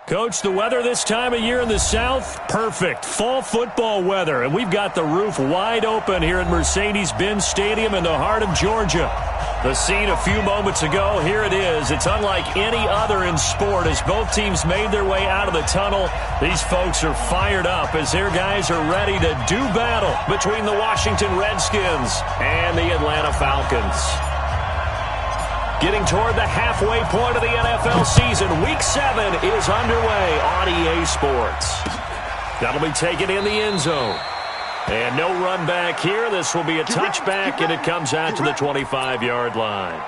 Coach, the weather this time of year in the South, perfect. Fall football weather, and we've got the roof wide open here at Mercedes-Benz Stadium in the heart of Georgia. The scene a few moments ago, here it is. It's unlike any other in sport as both teams made their way out of the tunnel. These folks are fired up as their guys are ready to do battle between the Washington Redskins and the Atlanta Falcons. Getting toward the halfway point of the NFL season, Week 7 is underway on EA Sports. That'll be taken in the end zone. And no run back here. This will be a touchback, and it comes out to the 25-yard line.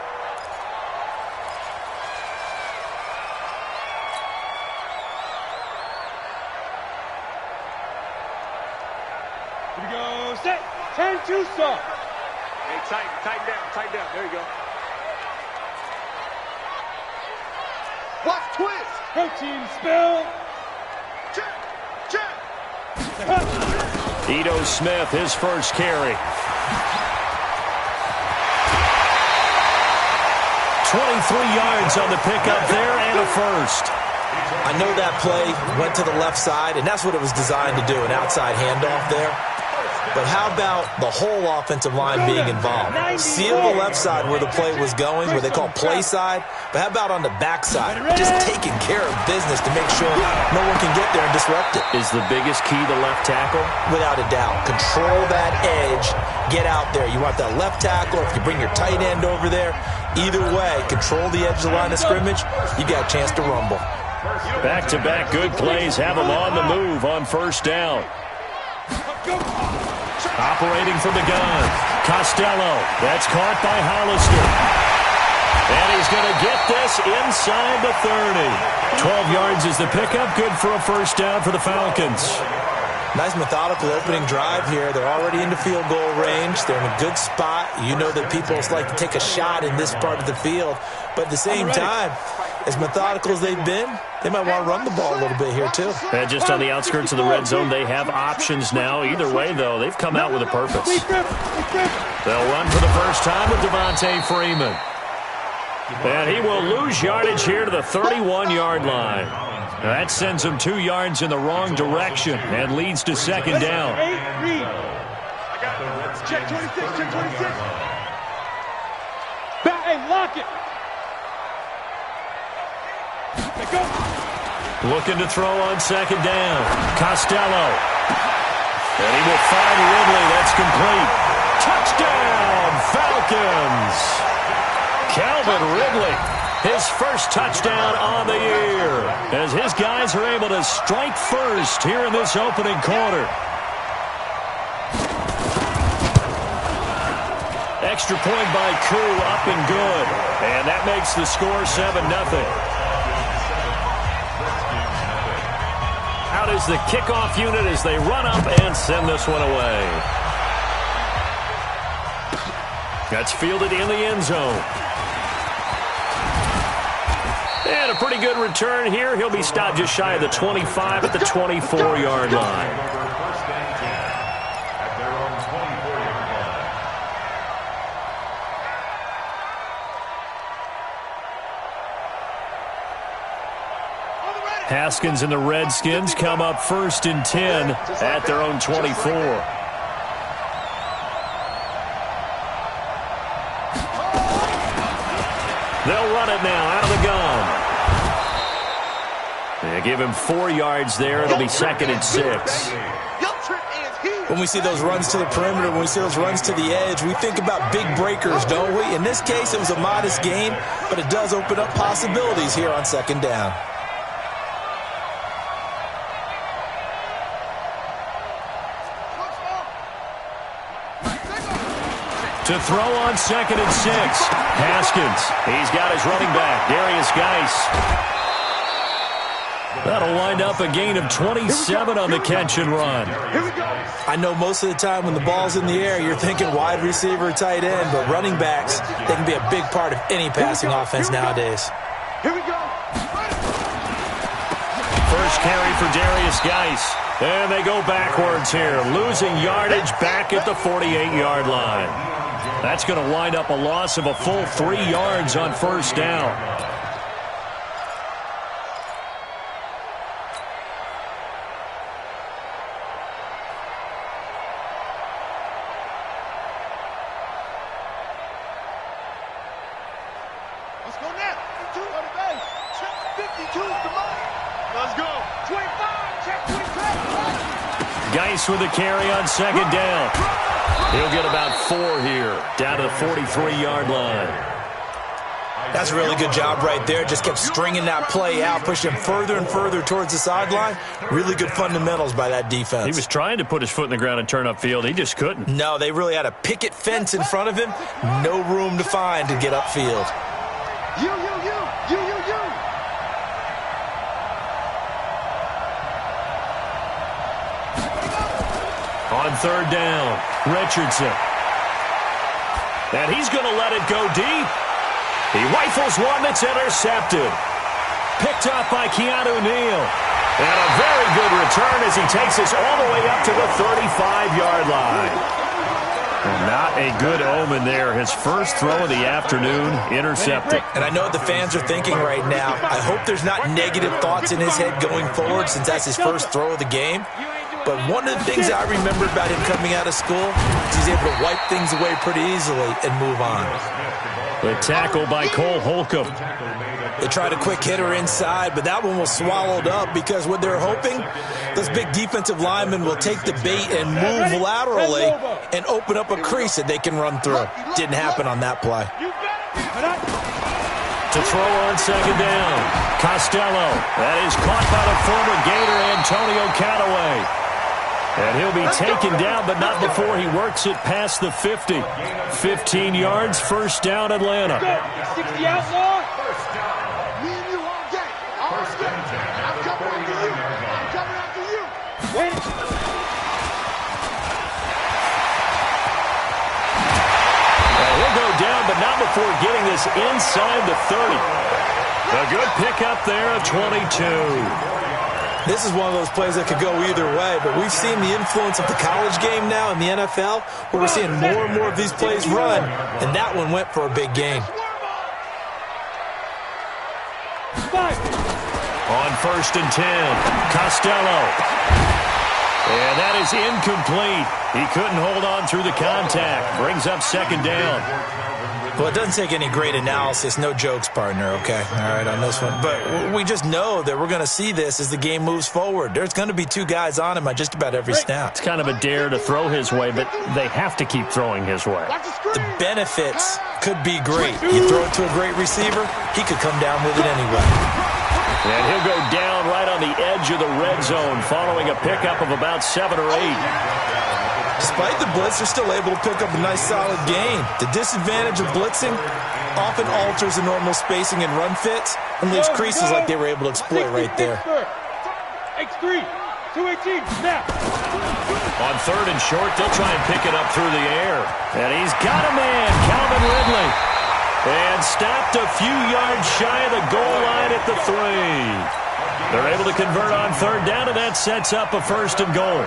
Here we go. Set. Turn to stop. Hey, tighten down. There you go. Watch twist. Protein spill. Check. Ito Smith, his first carry. 23 yards on the pickup there and a first. I know that play went to the left side, and that's what it was designed to do, an outside handoff there. But how about the whole offensive line being involved? Seal the left side where the play was going, where they call play side. But how about on the back side? Just taking care of business to make sure no one can get there and disrupt it. Is the biggest key the left tackle? Without a doubt. Control that edge. Get out there. You want that left tackle. If you bring your tight end over there, either way, control the edge of the line of scrimmage, you got a chance to rumble. Back-to-back good plays have them on the move on first down. Operating from the gun, Costello. That's caught by Hollister. And he's going to get this inside the 30. 12 yards is the pickup. Good for a first down for the Falcons. Nice methodical opening drive here. They're already into field goal range. They're in a good spot. You know that people like to take a shot in this part of the field. But at the same time, as methodical as they've been, they might want to run the ball a little bit here too. And just on the outskirts of the red zone, they have options now. Either way, though, they've come out with a purpose. They'll run for the first time with Devontae Freeman. And he will lose yardage here to the 31-yard line. That sends him 2 yards in the wrong direction and leads to second down. Check 26. Hey, lock it. Looking to throw on second down. Costello. And he will find Ridley. That's complete. Touchdown, Falcons. Calvin Ridley, his first touchdown on the year, as his guys are able to strike first here in this opening quarter. Extra point by Koo, up and good. And that makes the score 7-0. Out is the kickoff unit as they run up and send this one away. That's fielded in the end zone. And a pretty good return here. He'll be stopped just shy of the 25 at the 24-yard line. Haskins and the Redskins come up first and 10 at their own 24. They'll run it now out of the gun. They give him 4 yards there. It'll be second and 6. When we see those runs to the perimeter, when we see those runs to the edge, we think about big breakers, don't we? In this case, it was a modest gain, but it does open up possibilities here on second down. To throw on second and 6. Haskins. He's got his running back, Darius Geis. That'll wind up a gain of 27 on the catch and run. I know most of the time when the ball's in the air, you're thinking wide receiver, tight end, but running backs, they can be a big part of any passing offense nowadays. Here we go. First carry for Darius Geis. And they go backwards here, losing yardage back at the 48-yard line. That's going to wind up a loss of a full 3 yards on first down. Rice with a carry on second down. He'll get about 4 here, down to the 43-yard line. That's a really good job right there. Just kept stringing that play out, pushing him further and further towards the sideline. Really good fundamentals by that defense. He was trying to put his foot in the ground and turn upfield. He just couldn't. No, they really had a picket fence in front of him. No room to find to get upfield. You. On third down, Richardson. And he's going to let it go deep. He rifles one that's intercepted. Picked up by Keanu Neal. And a very good return as he takes us all the way up to the 35-yard line. And not a good omen there. His first throw of the afternoon, intercepted. And I know what the fans are thinking right now. I hope there's not negative thoughts in his head going forward since that's his first throw of the game. But one of the things I remember about him coming out of school is he's able to wipe things away pretty easily and move on. The tackle by Cole Holcomb. They tried a quick hitter inside, but that one was swallowed up because what they're hoping, those big defensive linemen will take the bait and move laterally and open up a crease that they can run through. Didn't happen on that play. To throw on second down, Costello. That is caught by the former Gator Antonio Callaway. And he'll be taken down, but not before he works it past the 50. 15 yards, first down, Atlanta. 60 outlaw. Me and you all day. All day. I'm coming after you. I'm coming after you. Wait. He'll go down, but not before getting this inside the 30. A good pickup there of 22. This is one of those plays that could go either way, but we've seen the influence of the college game now in the NFL, where we're seeing more and more of these plays run, and that one went for a big gain. On first and 10, Costello. And that is incomplete. He couldn't hold on through the contact. Brings up second down. Well, it doesn't take any great analysis. No jokes, partner, okay? All right, on this one. But we just know that we're going to see this as the game moves forward. There's going to be 2 guys on him on just about every snap. It's kind of a dare to throw his way, but they have to keep throwing his way. The benefits could be great. You throw it to a great receiver, he could come down with it anyway. And he'll go down right on the edge of the red zone following a pickup of about 7 or 8. Despite the blitz, they're still able to pick up a nice solid gain. The disadvantage of blitzing often alters the normal spacing and run fits and leaves creases like they were able to exploit right there. X3, 218, snap. On third and short, they'll try and pick it up through the air. And he's got a man, Calvin Ridley. And stopped a few yards shy of the goal line at the 3. They're able to convert on third down, and that sets up a first and goal.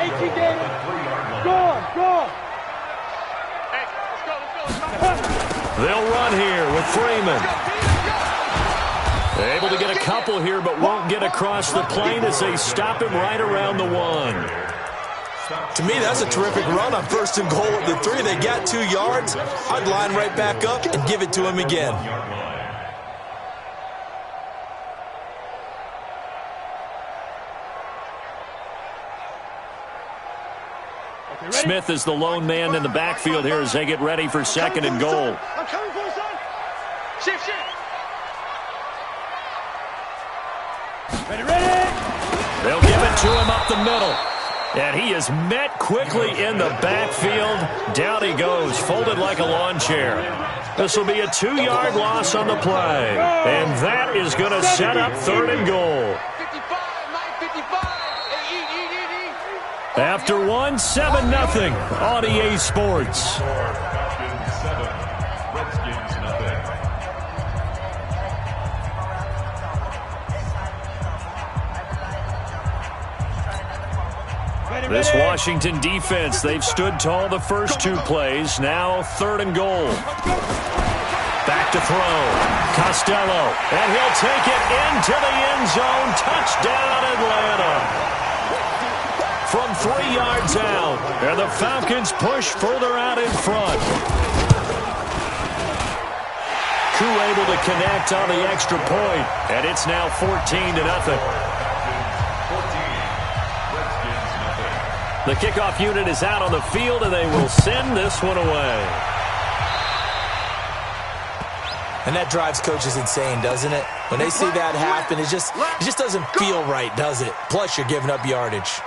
18 David. Go. Hey, let's go. They'll run here with Freeman. Able to get a couple here, but won't get across the plane as they stop him right around the 1. To me, that's a terrific run on first and goal at the 3. They got 2 yards. I'd line right back up and give it to him again. Smith is the lone man in the backfield here as they get ready for second and goal. I'm coming for you, son. Shift. Ready. They'll give it to him up the middle. And he is met quickly in the backfield. Down he goes, folded like a lawn chair. This will be a 2-yard loss on the play. And that is going to set up third and goal. 55, 55. After 1, 7-0 on EA Sports. This Washington defense, they've stood tall the first 2 plays. Now third and goal. Back to throw. Costello. And he'll take it into the end zone. Touchdown, Atlanta. From 3 yards out. And the Falcons push further out in front. Koo able to connect on the extra point. And it's now 14-0. The kickoff unit is out on the field, and they will send this one away. And that drives coaches insane, doesn't it? When they see that happen, it just doesn't feel right, does it? Plus, you're giving up yardage.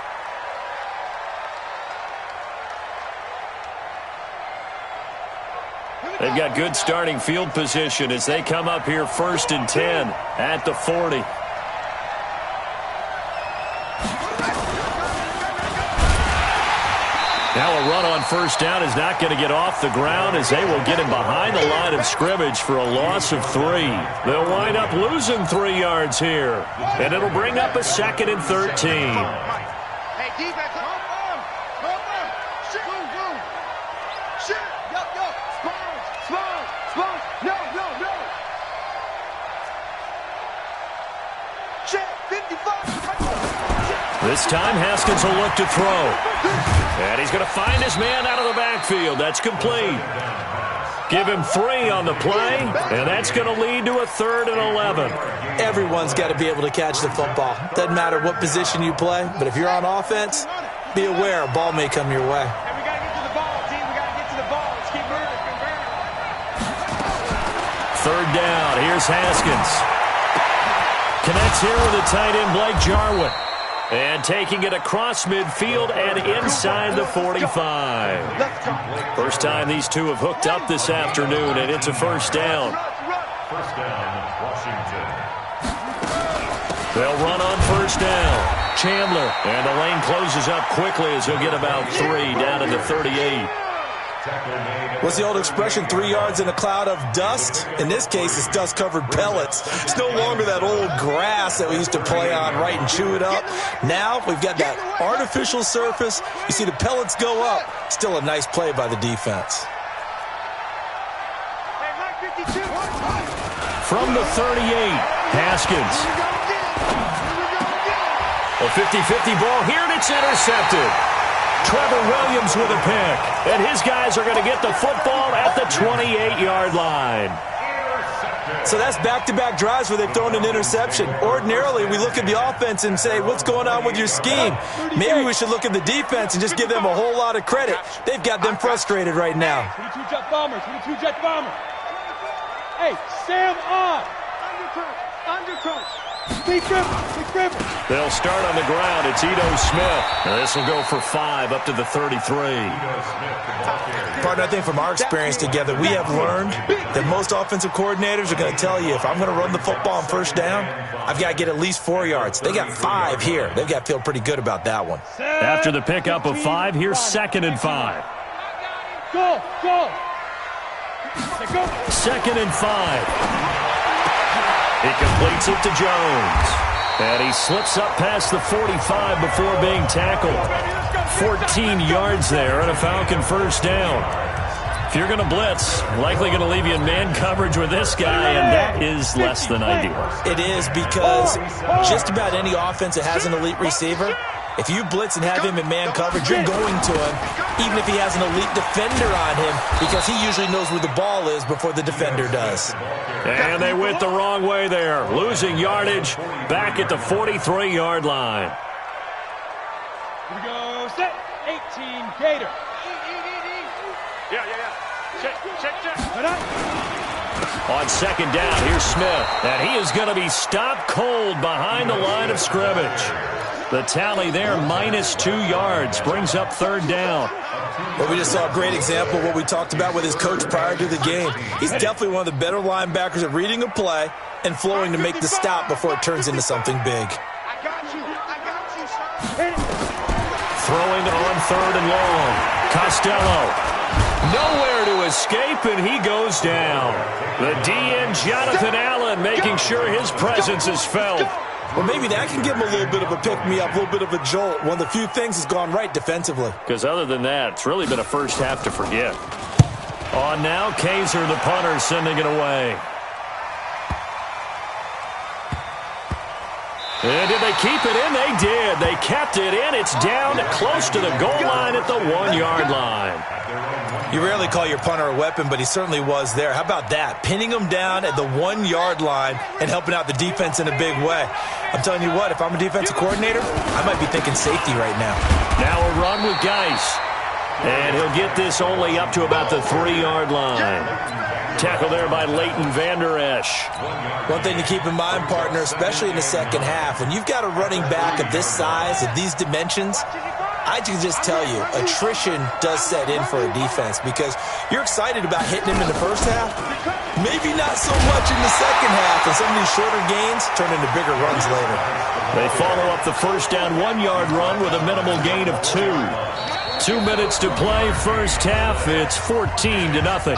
They've got good starting field position as they come up here 1st and 10 at the 40. Now a run on 1st down is not going to get off the ground as they will get him behind the line of scrimmage for a loss of 3. They'll wind up losing 3 yards here, and it'll bring up a 2nd and 13. Hey, defense, come on. No. Check, 55. This time, Haskins will look to throw. And he's going to find his man out of the backfield. That's complete. Give him 3 on the play, and that's going to lead to a 3rd and 11. Everyone's got to be able to catch the football. Doesn't matter what position you play, but if you're on offense, be aware a ball may come your way. Hey, we got to get to the ball, team. We got to get to the ball. Let's keep moving. 3rd down. Here's Haskins. Connects here with the tight end, Blake Jarwin. And taking it across midfield and inside the 45. First time these two have hooked up this afternoon, and it's a 1st down. First down, Washington. They'll run on 1st down. Chandler. And the lane closes up quickly as he'll get about 3 down to the 38. What's the old expression, 3 yards in a cloud of dust? In this case, it's dust-covered pellets. It's no longer that old grass that we used to play on, right, and chew it up. Now we've got that artificial surface. You see the pellets go up. Still a nice play by the defense. From the 38, Haskins. A 50-50 ball here, and it's intercepted. Trevor Williams with a pick, and his guys are going to get the football at the 28-yard line. So that's back-to-back drives where they've thrown an interception. Ordinarily, we look at the offense and say, what's going on with your scheme? Maybe we should look at the defense and just give them a whole lot of credit. They've got them frustrated right now. 22 jet bombers, 22 jet bombers. Hey, Sam on. Undercoat. Big river. They'll start on the ground. It's Ito Smith. This will go for 5 up to the 33. Partner, I think from our experience together, we have learned that most offensive coordinators are going to tell you, if I'm going to run the football on 1st down, I've got to get at least 4 yards. They got 5 here. They've got to feel pretty good about that one. After the pickup of 5, here's 2nd and 5. Go. 2nd and 5. He completes it to Jones. And he slips up past the 45 before being tackled. 14 yards there and a Falcon 1st down. If you're going to blitz, likely going to leave you in man coverage with this guy, and that is less than ideal. It is, because just about any offense that has an elite receiver, if you blitz and have him in man coverage, you're going to him, even if he has an elite defender on him, because he usually knows where the ball is before the defender does. And they went the wrong way there, losing yardage back at the 43-yard line. Here we go, set, 18, Gator. Yeah. Check. On 2nd down, here's Smith. And he is going to be stopped cold behind the line of scrimmage. The tally there, -2 yards, brings up 3rd down. Well, we just saw a great example of what we talked about with his coach prior to the game. He's definitely one of the better linebackers at reading a play and flowing to make the stop before it turns into something big. I got you, son. Throwing on 3rd and long. Costello. Nowhere to escape, and he goes down. The DN, Jonathan Allen, making sure his presence is felt. Well, maybe that can give him a little bit of a pick-me-up, a little bit of a jolt. One of the few things has gone right defensively. Because other than that, it's really been a first half to forget. On now, Kaiser, the punter, sending it away. And did they keep it in? They did. They kept it in. It's down close to the goal line at the 1-yard line. You rarely call your punter a weapon, but he certainly was there. How about that? Pinning him down at the 1-yard line and helping out the defense in a big way. I'm telling you what, if I'm a defensive coordinator, I might be thinking safety right now. Now a run with Geis. And he'll get this only up to about the 3-yard line. Tackle there by Leighton Vander Esch. One thing to keep in mind, partner, especially in the second half, when you've got a running back of this size, of these dimensions, I can just tell you, attrition does set in for a defense because you're excited about hitting him in the first half. Maybe not so much in the second half, and some of these shorter gains turn into bigger runs later. They follow up the first down 1-yard run with a minimal gain of 2. 2 minutes to play first half. It's 14-0.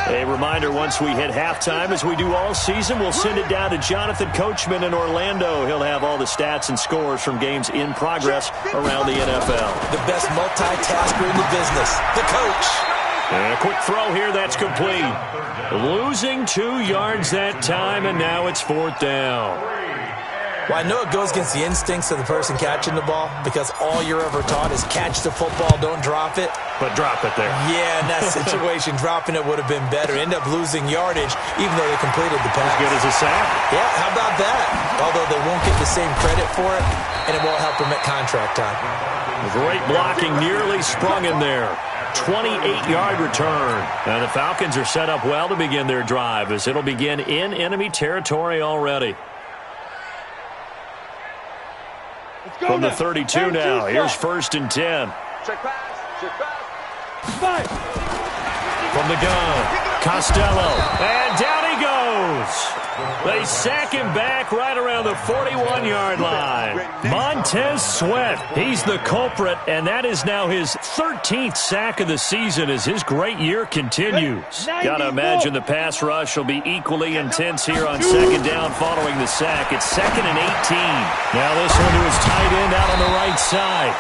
A reminder, once we hit halftime, as we do all season, we'll send it down to Jonathan Coachman in Orlando. He'll have all the stats and scores from games in progress around the NFL. The best multitasker in the business, the coach. And a quick throw here, that's complete. Losing 2 yards that time, and now it's 4th down. Well, I know it goes against the instincts of the person catching the ball because all you're ever taught is catch the football, don't drop it. But drop it there. Yeah, in that situation, dropping it would have been better. End up losing yardage even though they completed the pass. As good as a sack. Yeah, how about that? Although they won't get the same credit for it, and it won't help them at contract time. Great blocking, nearly sprung in there. 28-yard return. And the Falcons are set up well to begin their drive as it'll begin in enemy territory already. From the 32 now, here's 1st and 10. Check pass, check pass. 5. From the gun, Costello, and down he goes. They sack him back right around the 41-yard line. Montez Sweat, he's the culprit, and that is now his 13th sack of the season as his great year continues. Gotta imagine the pass rush will be equally intense here on 2nd down following the sack. It's 2nd and 18. Now this one to his tight end out on the right side.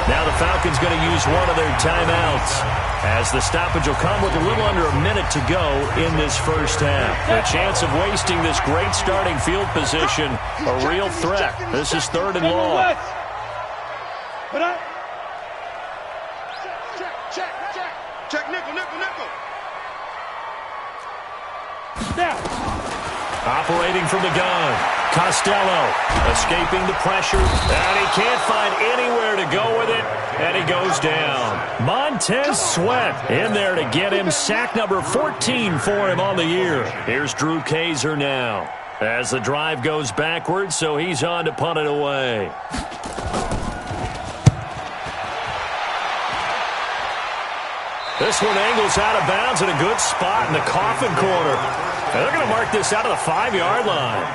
Now the Falcons going to use one of their timeouts as the stoppage will come with a little under a minute to go in this first half. The chance of wasting this great starting field position, a real threat. This is 3rd and long. Check, nickel. Now. Operating from the gun, Costello escaping the pressure, and he can't find anywhere to go with it, and he goes down. Montez Sweat in there to get him. Sack number 14 for him on the year. Here's Drew Kaiser now as the drive goes backwards, so he's on to punt it away. This one angles out of bounds in a good spot in the coffin corner. And they're going to mark this out of the 5-yard line.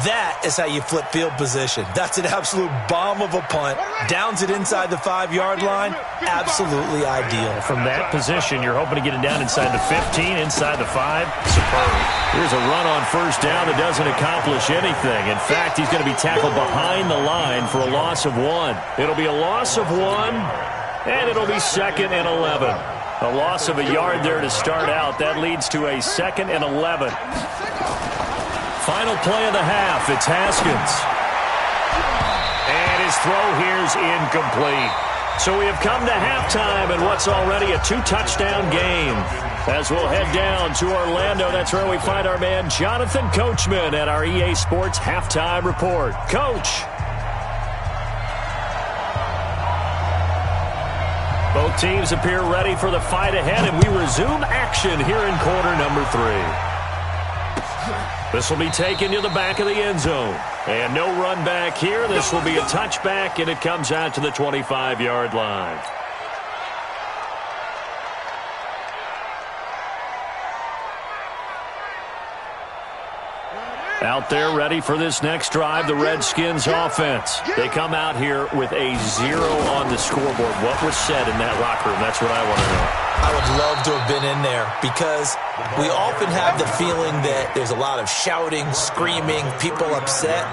That is how you flip field position. That's an absolute bomb of a punt. Downs it inside the 5-yard line. Absolutely ideal. From that position, you're hoping to get it down inside the 15, inside the 5. Superb. Here's a run on 1st down that doesn't accomplish anything. In fact, he's going to be tackled behind the line for a loss of 1. It'll be a loss of 1, and it'll be 2nd and 11. A loss of a yard there to start out. That leads to a 2nd and 11. Final play of the half. It's Haskins. And his throw here's incomplete. So we have come to halftime in what's already a 2-touchdown game. As we'll head down to Orlando, that's where we find our man Jonathan Coachman at our EA Sports Halftime Report. Coach. Both teams appear ready for the fight ahead, and we resume action here in quarter number 3. This will be taken to the back of the end zone. And no run back here. This will be a touchback, and it comes out to the 25-yard line. Out there ready for this next drive, the Redskins offense. They come out here with a 0 on the scoreboard. What was said in that locker room? That's what I want to know. I would love to have been in there because we often have the feeling that there's a lot of shouting, screaming, people upset.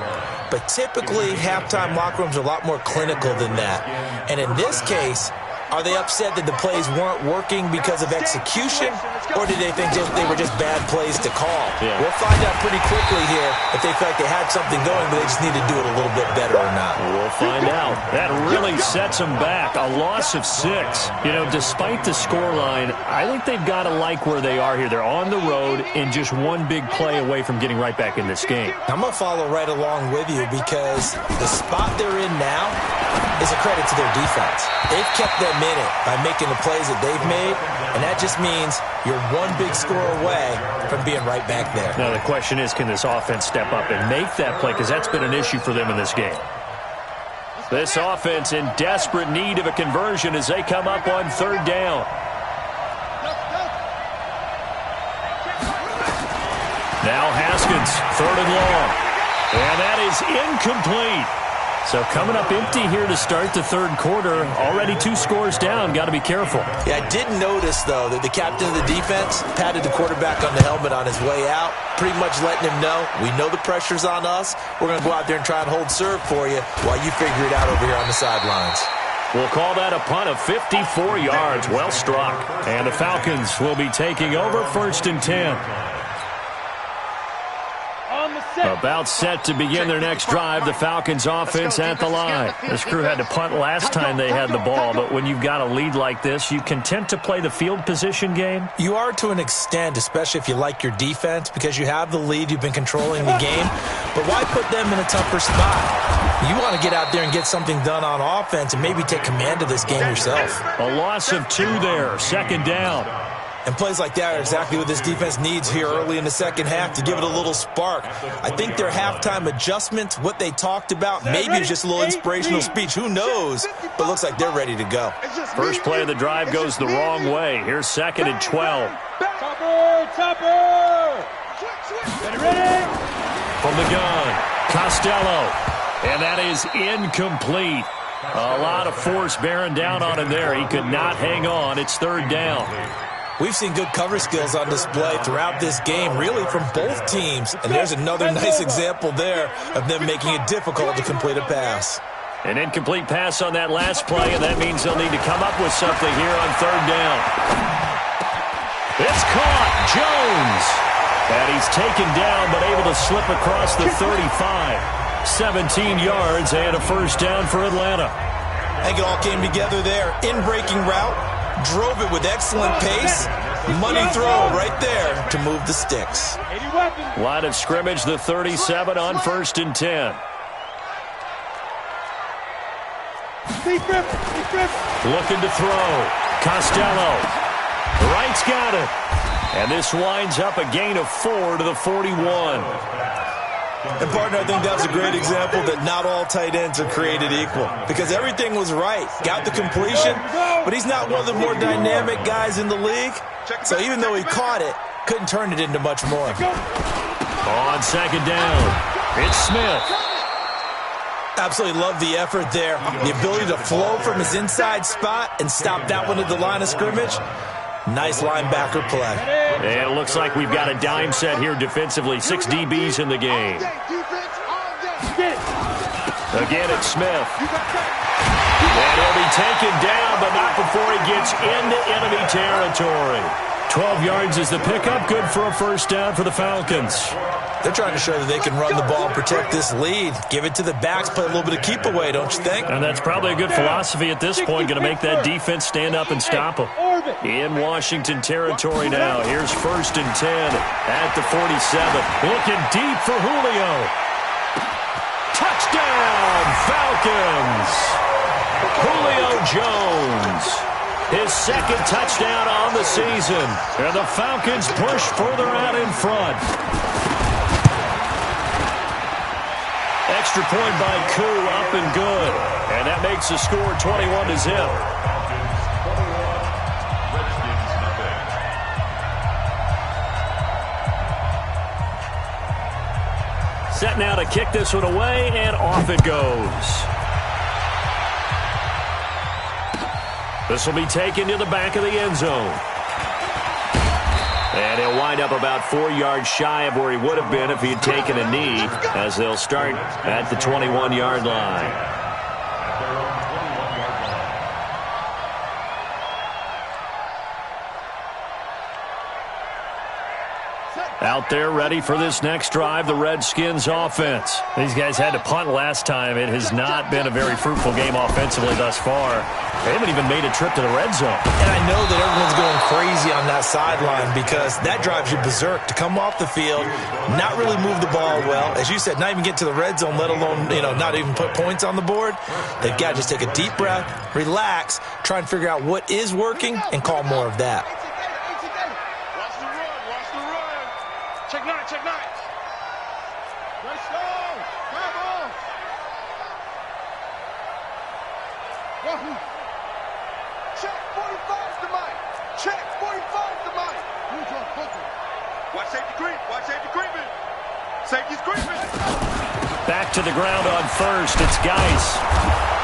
But typically, halftime locker rooms are a lot more clinical than that. And in this case, Are they upset that the plays weren't working because of execution, or did they think they were just bad plays to call? Yeah. We'll find out pretty quickly here if they felt like they had something going, but they just need to do it a little bit better or not. We'll find out. That really sets them back. A loss of 6. You know, despite the scoreline, I think they've got to like where they are here. They're on the road and just one big play away from getting right back in this game. I'm going to follow right along with you because the spot they're in now is a credit to their defense. They've kept them in it by making the plays that they've made, and that just means you're one big score away from being right back there. Now, the question is, can this offense step up and make that play? Because that's been an issue for them in this game. This offense in desperate need of a conversion as they come up on 3rd down. Now Haskins, 3rd and long. And that is incomplete. So coming up empty here to start the 3rd quarter. Already 2 scores down. Got to be careful. Yeah, I did notice, though, that the captain of the defense patted the quarterback on the helmet on his way out, pretty much letting him know, we know the pressure's on us. We're going to go out there and try and hold serve for you while you figure it out over here on the sidelines. We'll call that a punt of 54 yards. Well struck. And the Falcons will be taking over 1st and 10. About set to begin their next drive. The Falcons offense at the line. This crew had to punt last time they had the ball, but when you've got a lead like this, you content to play the field position game? You are to an extent, especially if you like your defense, because you have the lead, you've been controlling the game. But why put them in a tougher spot? You want to get out there and get something done on offense and maybe take command of this game yourself. A loss of 2 there. 2nd down. And plays like that are exactly what this defense needs here early in the second half to give it a little spark. I think their halftime adjustments, what they talked about, maybe it's just a little inspirational speech. Who knows? But looks like they're ready to go. First play of the drive goes the wrong way. Here's 2nd and 12. Chopper! Ready? From the gun, Costello. And that is incomplete. A lot of force bearing down on him there. He could not hang on. It's 3rd down. We've seen good cover skills on display throughout this game, really from both teams. And there's another nice example there of them making it difficult to complete a pass. An incomplete pass on that last play, and that means they'll need to come up with something here on 3rd down. It's caught. Jones. And he's taken down, but able to slip across the 35. 17 yards and a 1st down for Atlanta. I think it all came together there. In-breaking route. Drove it with excellent pace. Money throw right there to move the sticks. Line of scrimmage, the 37 on 1st and 10. Looking to throw. Costello. Wright's got it. And this winds up a gain of 4 to the 41. And, partner, I think that's a great example that not all tight ends are created equal. Because everything was right. Got the completion, but he's not one of the more dynamic guys in the league. So even though he caught it, couldn't turn it into much more. On 2nd down, it's Smith. Absolutely love the effort there. The ability to flow from his inside spot and stop that one at the line of scrimmage. Nice linebacker play. And it looks like we've got a dime set here defensively. 6 DBs in the game. Again, it's Smith. And he'll be taken down, but not before he gets into enemy territory. 12 yards is the pickup. Good for a 1st down for the Falcons. They're trying to show that they can run the ball, protect this lead. Give it to the backs, play a little bit of keep away, don't you think? And that's probably a good philosophy at this point. Going to make that defense stand up and stop them. In Washington territory now. Here's 1st and 10 at the 47. Looking deep for Julio. Touchdown, Falcons. Julio Jones. His 2nd touchdown on the season. And the Falcons push further out in front. Extra point by Koo, up and good. And that makes the score 21-0. Set now to kick this one away, and off it goes. This will be taken to the back of the end zone. And he'll wind up about 4 yards shy of where he would have been if he had taken a knee, as they'll start at the 21-yard line. Out there ready for this next drive, the Redskins offense. These guys had to punt last time. It has not been a very fruitful game offensively thus far. They haven't even made a trip to the red zone. And I know that everyone's going crazy on that sideline because that drives you berserk to come off the field, not really move the ball well. As you said, not even get to the red zone, let alone, not even put points on the board. They've got to just take a deep breath, relax, try and figure out what is working, and call more of that. Check nine, check nine. Let's go. Come on. Wahoo. Check 45 to Mike. Check 45 to Mike. Watch safety creep. Watch safety creeping. Safety's creeping. Back to the ground on first. It's Geis.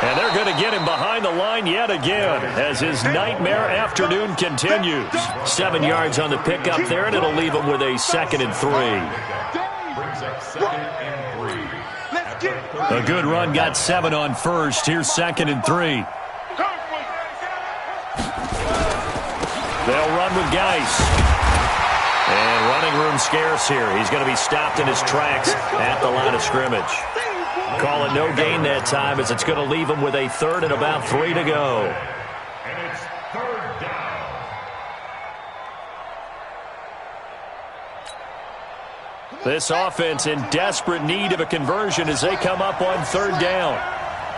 And they're going to get him behind the line yet again as his nightmare afternoon continues. 7 yards on the pickup there, and it'll leave him with a 2nd and 3. Brings up 2nd and 3. A good run got 7 on first. Here's 2nd and 3. They'll run with Geis. And running room scarce here. He's going to be stopped in his tracks at the line of scrimmage. Call it no gain that time as it's going to leave him with a 3rd and about 3 to go. And it's 3rd down. This offense in desperate need of a conversion as they come up on 3rd down.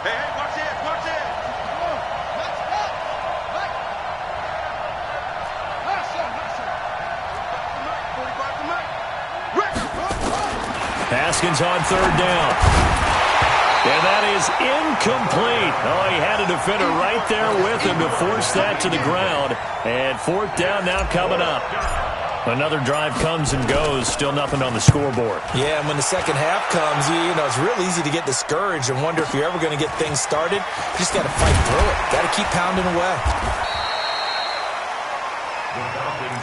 Hey, watch this, watch this. Haskins on 3rd down. And that is incomplete. Oh, he had a defender right there with him to force that to the ground. And 4th down now coming up. Another drive comes and goes. Still nothing on the scoreboard. Yeah, and when the second half comes, it's real easy to get discouraged and wonder if you're ever going to get things started. You just got to fight through it. Got to keep pounding away.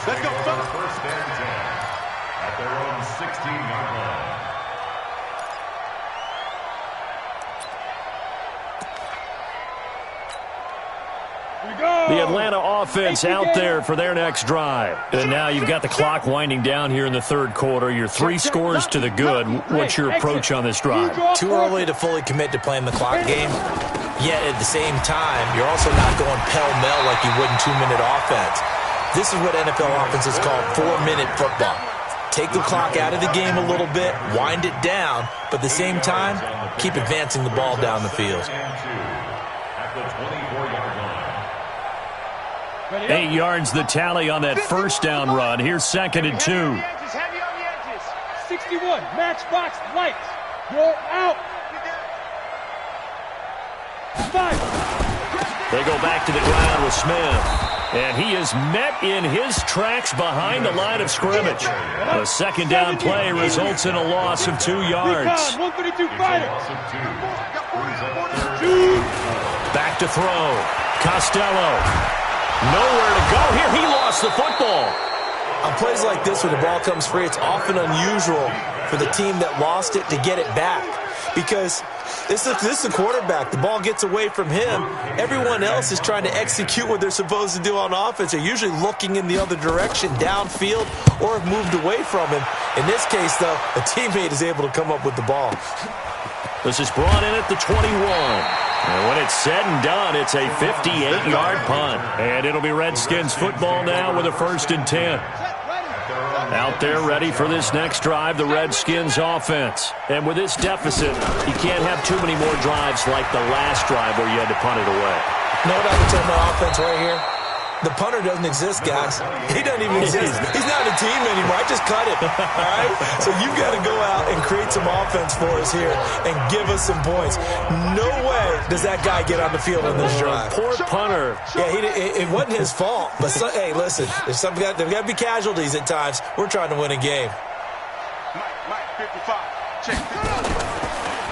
Let's go, first and 10 at their own 16-yard line. The Atlanta offense out there for their next drive. And now you've got the clock winding down here in the 3rd quarter. You're 3 scores to the good. What's your approach on this drive? Too early to fully commit to playing the clock game. Yet at the same time, you're also not going pell-mell like you would in 2-minute offense. This is what NFL offenses call 4-minute football. Take the clock out of the game a little bit, wind it down, but at the same time, keep advancing the ball down the field. At the 24-yard line. 8 yards the tally on that 1st down run. Here's 2nd and 2. Heavy on the edges. 61, matchbox lights. Roll out. 5. They go back to the ground with Smith. And he is met in his tracks behind the line of scrimmage. The 2nd down play results in a loss of 2 yards. 132 fighter. Back to throw. Costello. Nowhere to go here. He lost the football. On plays like this where the ball comes free, it's often unusual for the team that lost it to get it back. Because this is the quarterback. The ball gets away from him. Everyone else is trying to execute what they're supposed to do on offense. They're usually looking in the other direction, downfield, or have moved away from him. In this case, though, a teammate is able to come up with the ball. This is brought in at the 21. And when it's said and done, it's a 58-yard punt. And it'll be Redskins football now with a 1st and 10. Out there ready for this next drive, the Redskins offense. And with this deficit, you can't have too many more drives like the last drive where you had to punt it away. You know what I would tell my offense right here? The punter doesn't exist, guys. He doesn't even exist. He's not a team anymore. I just cut him. All right? So you've got to go out and create some offense for us here and give us some points. No way does that guy get on the field on this drive. Poor punter. Yeah, it wasn't his fault. But, hey, listen, there's got to be casualties at times. We're trying to win a game. Mike, 55. Check.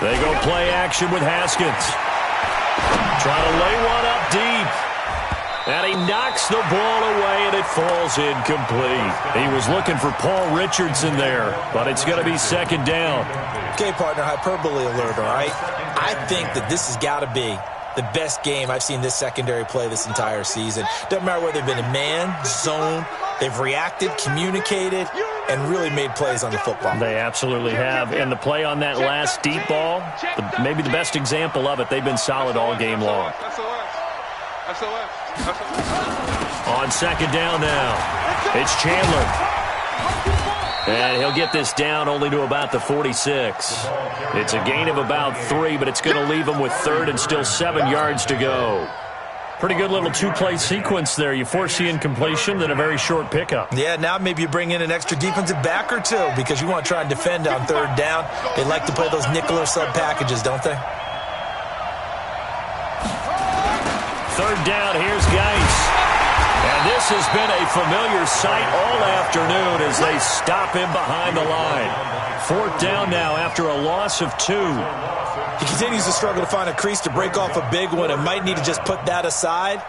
They go play action with Haskins. Trying to lay one up deep. And he knocks the ball away, and it falls incomplete. He was looking for Paul Richardson there, but it's going to be 2nd down. Okay, partner, hyperbole alert, all right? I think that this has got to be the best game I've seen this secondary play this entire season. Doesn't matter whether they've been in man, zone, They've reacted, communicated, and really made plays on the football. They absolutely have. And the play on that last deep ball, maybe the best example of it, they've been solid all game long. On second down now, it's Chandler. And he'll get this down only to about the 46. It's a gain of about 3, but it's going to leave him with third and still 7 yards to go. Pretty good little two-play sequence there. You force the incompletion, then a very short pickup. Yeah, now maybe you bring in an extra defensive back or two because you want to try and defend on third down. They like to play those nickel or sub packages, don't they? Third down, here's Geis. And this has been a familiar sight all afternoon as they stop him behind the line. Fourth down now after a loss of 2. He continues to struggle to find a crease to break off a big one and might need to just put that aside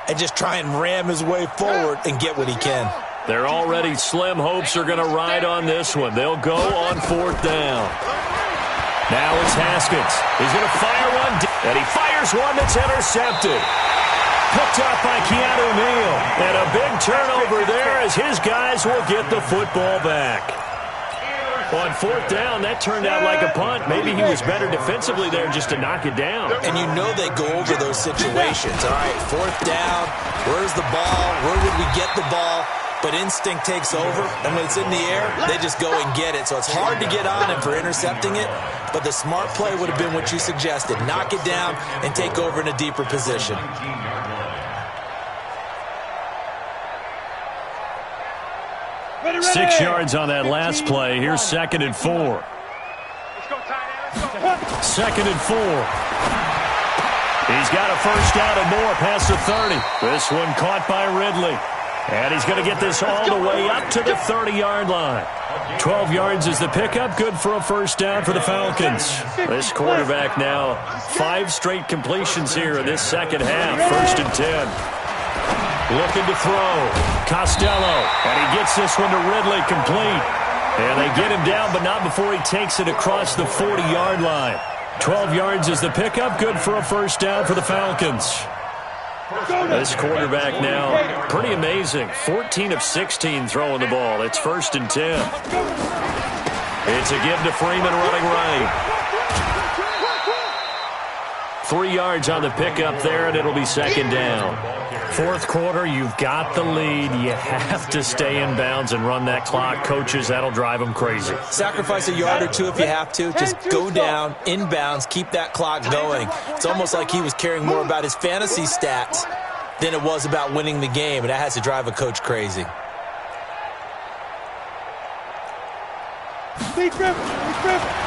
and just try and ram his way forward and get what he can. Their already slim hopes are going to ride on this one. They'll go on fourth down. Now it's Haskins. He's going to fire one, and he fires one that's intercepted. Picked up by Keanu Neal. And a big turnover there as his guys will get the football back. On fourth down, that turned out like a punt. Maybe he was better defensively there just to knock it down. And you know they go over those situations. All right, fourth down, where's the ball? Where would we get the ball? But instinct takes over, and when it's in the air, they just go and get it. So it's hard to get on him for intercepting it, but the smart play would have been what you suggested. Knock it down and take over in a deeper position. 6 yards on that last play. Here's 2nd and 4. Second and 4. He's got a first down and more past the 30. This one caught by Ridley. And he's going to get this all the way up to the 30-yard line. 12 yards is the pickup. Good for a first down for the Falcons. This quarterback now 5 straight completions here in this second half. 1st and 10. Looking to throw. Costello. And he gets this one to Ridley complete. And they get him down, but not before he takes it across the 40-yard line. 12 yards is the pickup. Good for a first down for the Falcons. This quarterback now, pretty amazing. 14 of 16 throwing the ball. It's 1st and 10. It's a give to Freeman running right. 3 yards on the pickup there, and it'll be 2nd down. Fourth quarter, you've got the lead. You have to stay in bounds and run that clock. Coaches, that'll drive them crazy. Sacrifice a yard or two if you have to. Just go down, in bounds, keep that clock going. It's almost like he was caring more about his fantasy stats than it was about winning the game, and that has to drive a coach crazy.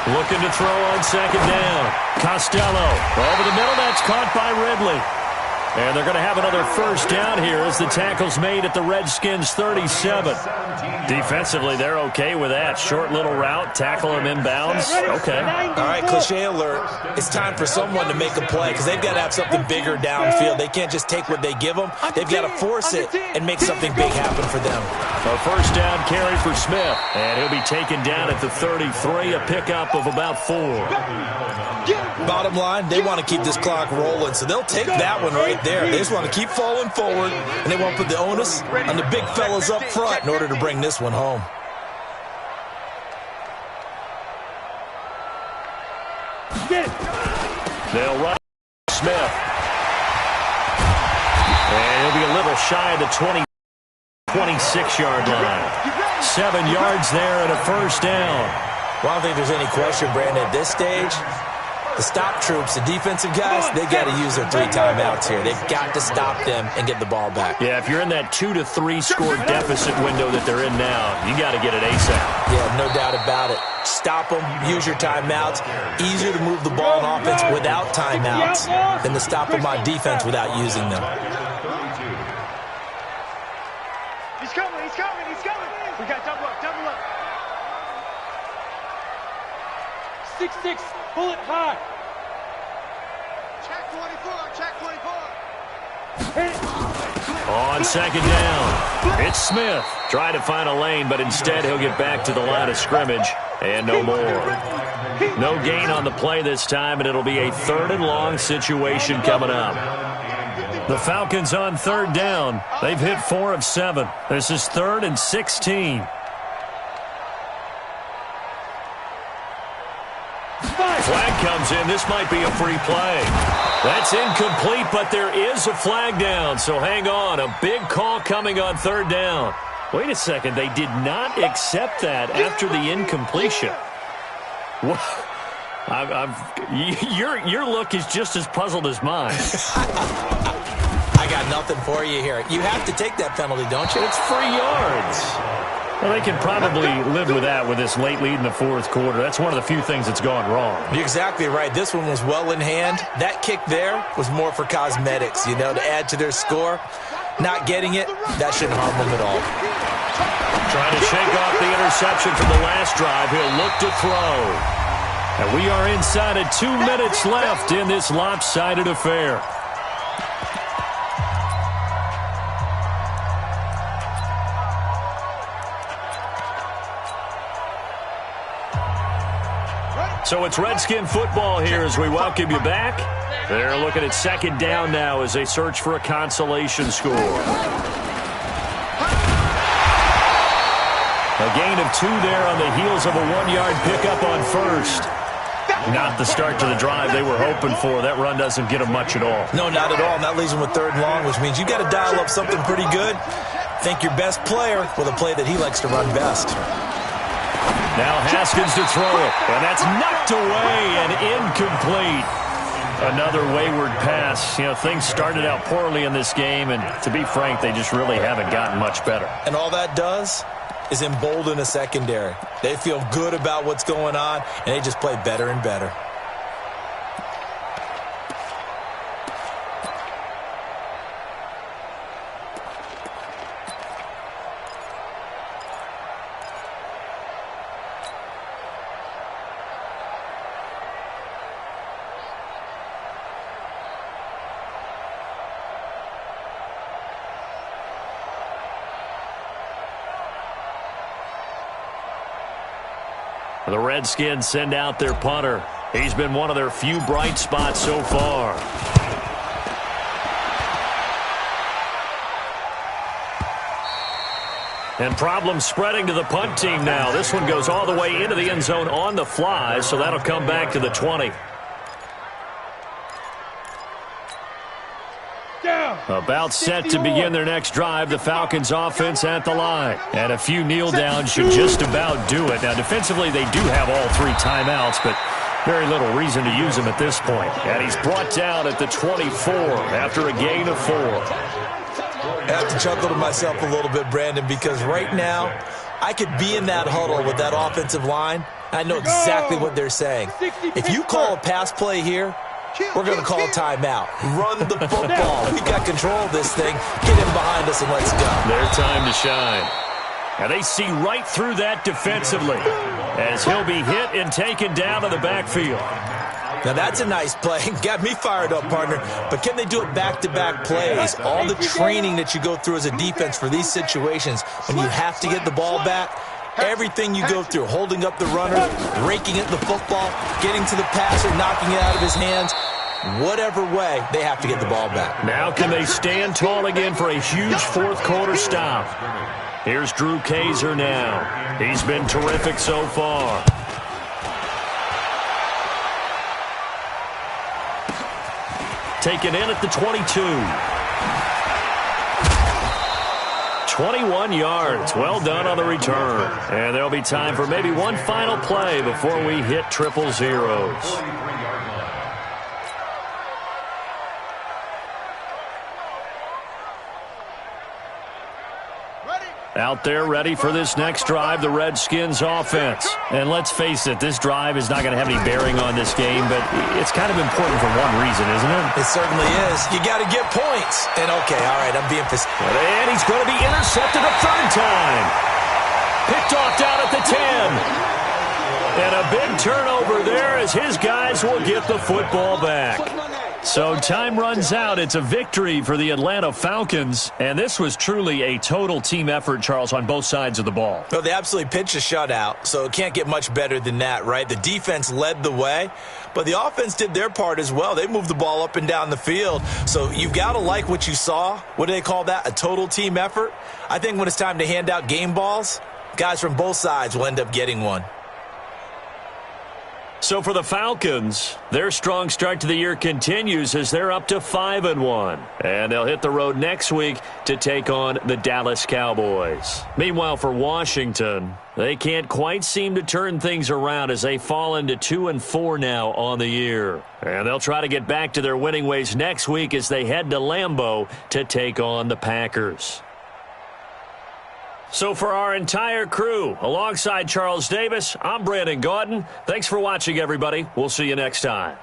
Looking to throw on 2nd down. Costello over the middle. That's caught by Ridley. And they're going to have another first down here as the tackle's made at the Redskins' 37. Defensively, they're okay with that. Short little route, tackle him inbounds. Okay. All right, cliche alert. It's time for someone to make a play because they've got to have something bigger downfield. They can't just take what they give them. They've got to force it and make something big happen for them. A first down carry for Smith. And he'll be taken down at the 33, a pickup of about 4. Bottom line, they want to keep this clock rolling, so they'll take that one right there. They just want to keep falling forward, and they want to put the onus on the big fellas up front in order to bring this one home. They'll run Smith. And he'll be a little shy of the 26-yard line. 7 yards there and a first down. Well, I don't think there's any question, Brandon, at this stage. The stop troops, the defensive guys, they got to use their 3 timeouts here. They've got to stop them and get the ball back. Yeah, if you're in that 2 to 3 score deficit window that they're in now, you got to get it ASAP. Yeah, no doubt about it. Stop them, use your timeouts. Easier to move the ball on offense without timeouts than to stop them on defense without using them. He's coming, he's coming, he's coming. We got double up, double up. 6-6, pull it high. Check 24, check 24. On 2nd down, it's Smith. Trying to find a lane, but instead he'll get back to the line of scrimmage. And no more. No gain on the play this time, and it'll be a 3rd and long situation coming up. The Falcons on third down. They've hit 4 of 7. This is 3rd and 16. Flag comes in. This might be a free play. That's incomplete, but there is a flag down, so hang on. A big call coming on third down. Wait a second. They did not accept that after the incompletion. Your look is just as puzzled as mine. I got nothing for you here. You have to take that penalty, don't you? It's free yards. Well, they can probably live with that with this late lead in the fourth quarter. That's one of the few things that's gone wrong. You're exactly right. This one was well in hand. That kick there was more for cosmetics, to add to their score. Not getting it, that shouldn't harm them at all. Trying to shake off the interception from the last drive. He'll look to throw. And we are inside of 2 minutes left in this lopsided affair. So it's Redskin football here as we welcome you back. They're looking at second down now as they search for a consolation score. A gain of 2 there on the heels of a 1-yard pickup on first. Not the start to the drive they were hoping for. That run doesn't get them much at all. No, not at all. And that leaves them with 3rd and long, which means you got to dial up something pretty good. Think your best player with a play that he likes to run best. Now Haskins to throw it, and that's knocked away and incomplete. Another wayward pass. Things started out poorly in this game, and to be frank, they just really haven't gotten much better. And all that does is embolden a secondary. They feel good about what's going on, and they just play better and better. The Redskins send out their punter. He's been one of their few bright spots so far. And problems spreading to the punt team now. This one goes all the way into the end zone on the fly, so that'll come back to the 20. About set to begin their next drive, the Falcons offense at the line. And a few kneel downs should just about do it. Now, defensively, they do have all 3 timeouts, but very little reason to use them at this point. And he's brought down at the 24 after a gain of 4. I have to chuckle to myself a little bit, Brandon, because right now, I could be in that huddle with that offensive line. I know exactly what they're saying. If you call a pass play here, we're going to call a timeout. Run the football. We've got control of this thing. Get him behind us and let's go. Their time to shine. And they see right through that defensively as he'll be hit and taken down to the backfield. Now that's a nice play. Got me fired up, partner. But can they do it back-to-back plays? All the training that you go through as a defense for these situations, when you have to get the ball back, everything you go through, holding up the runner, raking at the football, getting to the passer, knocking it out of his hands, whatever way, they have to get the ball back. Now can they stand tall again for a huge fourth quarter stop? Here's Drew Kaiser now. He's been terrific so far. Taken in at the 22. 21 yards. Well done on the return. And there'll be time for maybe one final play before we hit triple zeros. Out there ready for this next drive, the Redskins offense. And let's face it, this drive is not going to have any bearing on this game, but it's kind of important for one reason, isn't it? It certainly is. You got to get points. And okay, all right, I'm being facetious. And he's going to be intercepted a 3rd time. Picked off down at the 10. And a big turnover there as his guys will get the football back. So time runs out. It's a victory for the Atlanta Falcons. And this was truly a total team effort, Charles, on both sides of the ball. Well, they absolutely pitched a shutout, so it can't get much better than that, right? The defense led the way, but the offense did their part as well. They moved the ball up and down the field. So you've got to like what you saw. What do they call that? A total team effort? I think when it's time to hand out game balls, guys from both sides will end up getting one. So for the Falcons, their strong start to the year continues as they're up to 5-1. And they'll hit the road next week to take on the Dallas Cowboys. Meanwhile, for Washington, they can't quite seem to turn things around as they fall into 2-4 now on the year. And they'll try to get back to their winning ways next week as they head to Lambeau to take on the Packers. So for our entire crew, alongside Charles Davis, I'm Brandon Gaudin. Thanks for watching, everybody. We'll see you next time.